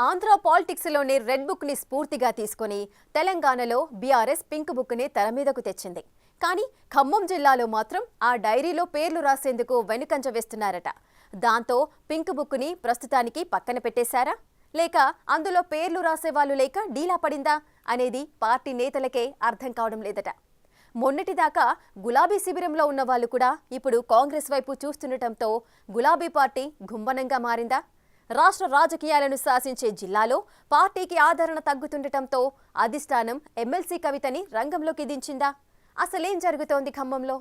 Andhra politics లోని red book ని స్ఫూర్తిగా తీసుకొని తెలంగాణలో బీఆర్ఎస్ పింక్ బుక్ ని తెర మీదకు తెచ్చింది. కానీ ఖమ్మం జిల్లాలో మాత్రం ఆ డైరీలో పేర్లు రాసేందుకు వెనుకంజ వేస్తున్నారట. దాంతో పింక్ బుక్ ని ప్రస్తుతానికి పక్కన పెట్టేశారా, లేక అందులో పేర్లు రాసేవాళ్లు లేక డీలా పడిందా అనేది పార్టీ నేతలకే అర్థం కావడం లేదట. మొన్నటిదాకా గులాబీ శిబిరంలో ఉన్న వాళ్ళు కూడా ఇప్పుడు కాంగ్రెస్ వైపు చూస్తుండటంతో గులాబీ పార్టీ గుంబనంగా మారిందా? రాష్ట్ర రాజకీయాలను శాసించే జిల్లాలో పార్టీకి ఆదరణ తగ్గుతుండటంతో అధిష్టానం ఎమ్మెల్సీ కవితని రంగంలోకి దించిందా? అసలేం జరుగుతోంది ఖమ్మంలో?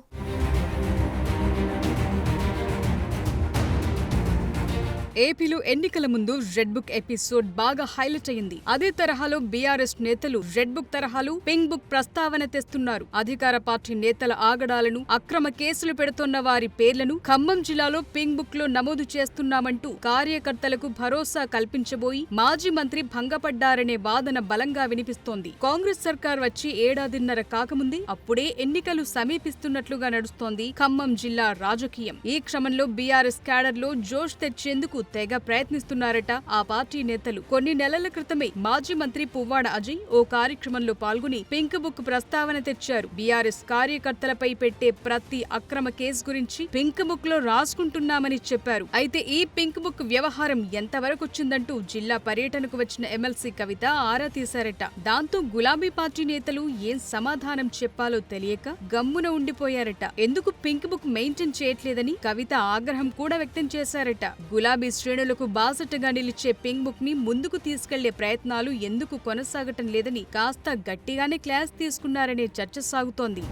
ఏపీలో ఎన్నికల ముందు రెడ్ బుక్ ఎపిసోడ్ బాగా హైలైట్ అయింది. అదే తరహాలో బీఆర్ఎస్ నేతలు రెడ్ బుక్ తరహాలో పింక్ బుక్ ప్రస్తావన తెస్తున్నారు. అధికార పార్టీ నేతల ఆగడాలను, అక్రమ కేసులు పెడుతున్న వారి పేర్లను ఖమ్మం జిల్లాలో పింక్ బుక్ లో నమోదు చేస్తున్నామంటూ కార్యకర్తలకు భరోసా కల్పించబోయి మాజీ మంత్రి భంగపడ్డారనే వాదన బలంగా వినిపిస్తోంది. కాంగ్రెస్ సర్కార్ వచ్చి ఏడాదిన్నర కాకముందే అప్పుడే ఎన్నికలు సమీపిస్తున్నట్లుగా నడుస్తోంది ఖమ్మం జిల్లా రాజకీయం. ఈ క్రమంలో బీఆర్ఎస్ క్యాడర్ లో జోష్ తెచ్చేందుకు తెగ ప్రయత్నిస్తున్నారట ఆ పార్టీ నేతలు. కొన్ని నెలల క్రితమే మాజీ మంత్రి పువ్వాడ అజయ్ ఓ కార్యక్రమంలో పాల్గొని పింక్ బుక్ ప్రస్తావన తెచ్చారు. బీఆర్ఎస్ కార్యకర్తలపై పెట్టే ప్రతి అక్రమ కేసు గురించి పింక్ బుక్ లో రాసుకుంటున్నామని చెప్పారు. అయితే ఈ పింక్ బుక్ వ్యవహారం ఎంతవరకొచ్చిందంటూ జిల్లా పర్యటనకు వచ్చిన ఎమ్మెల్సీ కవిత ఆరా తీశారట. దాంతో గులాబీ పార్టీ నేతలు ఏం సమాధానం చెప్పాలో తెలియక గమ్మున ఉండిపోయారట. ఎందుకు పింక్ బుక్ మెయింటైన్ చేయట్లేదని కవిత ఆగ్రహం కూడా వ్యక్తం చేశారట. గులాబీ శ్రేణులకు బాసటగా నిలిచే పింక్ బుక్ ని ముందుకు తీసుకెళ్లే ప్రయత్నాలు ఎందుకు కొనసాగటం లేదని కాస్త గట్టిగానే క్లాస్ తీసుకున్నారనే చర్చ సాగుతోంది.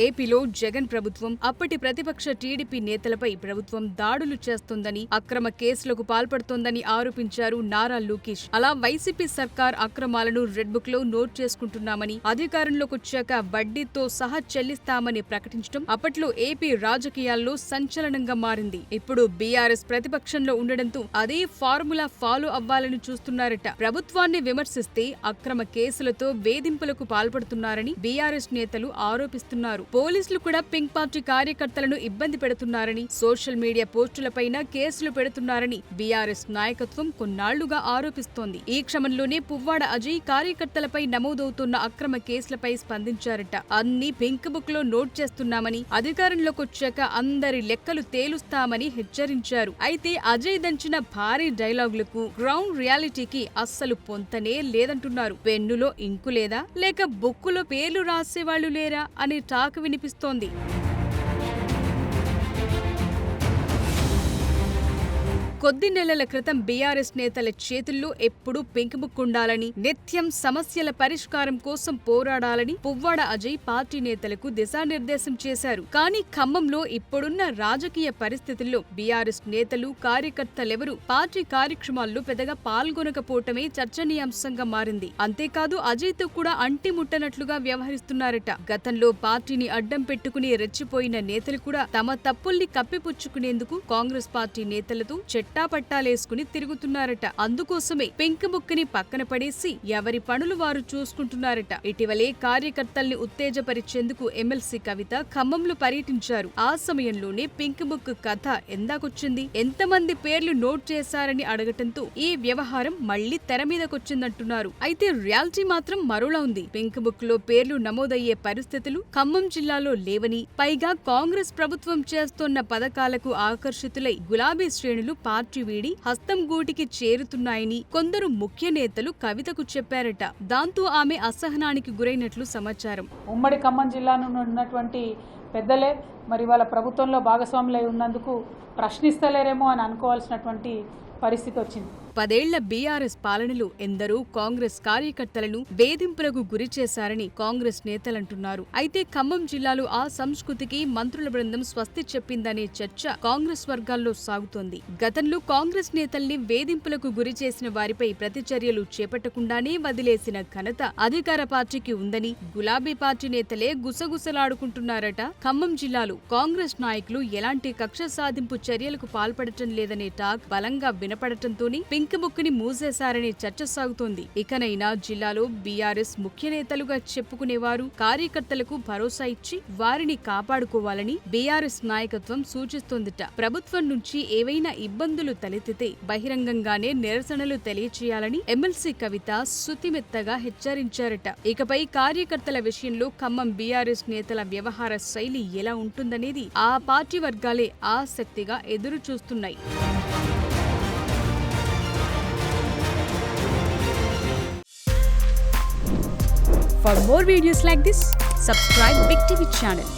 ఏపీలో జగన్ ప్రభుత్వం, అప్పటి ప్రతిపక్ష టీడీపీ నేతలపై ప్రభుత్వం దాడులు చేస్తోందని, అక్రమ కేసులకు పాల్పడుతోందని ఆరోపించారు నారా లోకేష్. అలా వైసీపీ సర్కార్ అక్రమాలను రెడ్ బుక్ లో నోట్ చేసుకుంటున్నామని, అధికారంలోకొచ్చాక వడ్డీతో సహా చెల్లిస్తామని ప్రకటించడం అప్పట్లో ఏపీ రాజకీయాల్లో సంచలనంగా మారింది. ఇప్పుడు బీఆర్ఎస్ ప్రతిపక్షంలో ఉండడంతో అదే ఫార్ములా ఫాలో అవ్వాలని చూస్తున్నారట. ప్రభుత్వాన్ని విమర్శిస్తే అక్రమ కేసులతో వేధింపులకు పాల్పడుతున్నారని బీఆర్ఎస్ నేతలు ఆరోపిస్తున్నారు. పోలీసులు కూడా పింక్ పార్టీ కార్యకర్తలను ఇబ్బంది పెడుతున్నారని, సోషల్ మీడియా పోస్టులపైన కేసులు పెడుతున్నారని బీఆర్ఎస్ నాయకత్వం కొన్నాళ్లుగా ఆరోపిస్తోంది. ఈ క్రమంలోనే పువ్వాడ అజయ్ కార్యకర్తలపై నమోదవుతున్న అక్రమ కేసులపై స్పందించారట. అన్ని పింక్ బుక్ లో నోట్ చేస్తున్నామని, అధికారంలోకొచ్చాక అందరి లెక్కలు తేలుస్తామని హెచ్చరించారు. అయితే అజయ్ దంచిన భారీ డైలాగులకు గ్రౌండ్ రియాలిటీకి అస్సలు పొంతనే లేదంటున్నారు. పెన్నులో ఇంకు లేదా, లేక బుక్కులో పేర్లు రాసేవాళ్లు లేరా అనే టాక్ వినిపిస్తోంది. కొద్ది నెలల క్రితం బీఆర్ఎస్ నేతల చేతుల్లో ఎప్పుడూ పింక్ బుక్ ఉండాలని, నిత్యం సమస్యల పరిష్కారం కోసం పోరాడాలని పువ్వాడ అజయ్ పార్టీ నేతలకు దిశానిర్దేశం చేశారు. కానీ ఖమ్మంలో ఇప్పుడున్న రాజకీయ పరిస్థితుల్లో బీఆర్ఎస్ నేతలు, కార్యకర్తలెవరూ పార్టీ కార్యక్రమాల్లో పెద్దగా పాల్గొనకపోవటమే చర్చనీయాంశంగా మారింది. అంతేకాదు అజయ్ తో కూడా అంటిముట్టనట్లుగా వ్యవహరిస్తున్నారట. గతంలో పార్టీని అడ్డం పెట్టుకుని రెచ్చిపోయిన నేతలు కూడా తమ తప్పుల్ని కప్పిపుచ్చుకునేందుకు కాంగ్రెస్ పార్టీ నేతలతో పట్టాలేసుకుని తిరుగుతున్నారట. అందుకోసమే పింక్ బుక్ ని పక్కన పడేసి ఎవరి పనులు వారు చూసుకుంటున్నారట. ఇటీవలే కార్యకర్తల్ని ఉత్తేజపరిచేందుకు ఎమ్మెల్సీ కవిత ఖమ్మంలో పర్యటించారు. ఆ సమయంలోనే పింక్ బుక్ కథ ఎందాకొచ్చింది, ఎంతమంది పేర్లు నోట్ చేశారని అడగటంతో ఈ వ్యవహారం మళ్లీ తెర మీదకొచ్చిందంటున్నారు. అయితే రియాలిటీ మాత్రం మరోలా ఉంది. పింక్ బుక్ లో పేర్లు నమోదయ్యే పరిస్థితులు ఖమ్మం జిల్లాలో లేవని, పైగా కాంగ్రెస్ ప్రభుత్వం చేస్తోన్న పథకాలకు ఆకర్షితులై గులాబీ శ్రేణులు పార్టీ వీడి హస్తం గూటికి చేరుతున్నాయని కొందరు ముఖ్య నేతలు కవితకు చెప్పారట. దాంతో ఆమె అసహనానికి గురైనట్లు సమాచారం. ఉమ్మడి ఖమ్మం జిల్లాలో ఉన్నటువంటి పెద్దలే మరి వాళ్ళ ప్రభుత్వంలో భాగస్వాములై ఉన్నందుకు ప్రశ్నిస్తలేరేమో అని అనుకోవాల్సినటువంటి పరిస్థితి వచ్చింది. 10 ఏళ్ల బీఆర్ఎస్ పాలనలో ఎందరో కాంగ్రెస్ కార్యకర్తలను వేధింపులకు గురి చేశారని కాంగ్రెస్ నేతలంటున్నారు. అయితే ఖమ్మం జిల్లాలో ఆ సంస్కృతికి మంత్రుల బృందం స్వస్తి చెప్పిందనే చర్చ కాంగ్రెస్ వర్గాల్లో సాగుతోంది. గతంలో కాంగ్రెస్ నేతల్ని వేధింపులకు గురి చేసిన వారిపై ప్రతిచర్యలు చేపట్టకుండానే వదిలేసిన ఘనత అధికార పార్టీకి ఉందని గులాబీ పార్టీ నేతలే గుసగుసలాడుకుంటున్నారట. ఖమ్మం జిల్లాలో కాంగ్రెస్ నాయకులు ఎలాంటి కక్ష సాధింపు చర్యలకు పాల్పడటం లేదనే టాక్ బలంగా వినపడటంతోనే పింక్ బుక్ ని మూసేశారనే చర్చ సాగుతోంది. ఇకనైనా జిల్లాలో బీఆర్ఎస్ ముఖ్య నేతలుగా చెప్పుకునేవారు కార్యకర్తలకు భరోసా ఇచ్చి వారిని కాపాడుకోవాలని బీఆర్ఎస్ నాయకత్వం సూచిస్తోందట. ప్రభుత్వం నుంచి ఏవైనా ఇబ్బందులు తలెత్తితే బహిరంగంగానే నిరసనలు తెలియచేయాలని ఎమ్మెల్సీ కవిత సుతిమెత్తగా హెచ్చరించారట. ఇకపై కార్యకర్తల విషయంలో ఖమ్మం బీఆర్ఎస్ నేతల వ్యవహార శైలి ఎలా ఉంటుందనేది ఆ పార్టీ వర్గాలే ఆసక్తిగా ఎదురు చూస్తున్నాయి. For more videos like this, subscribe Big TV channel.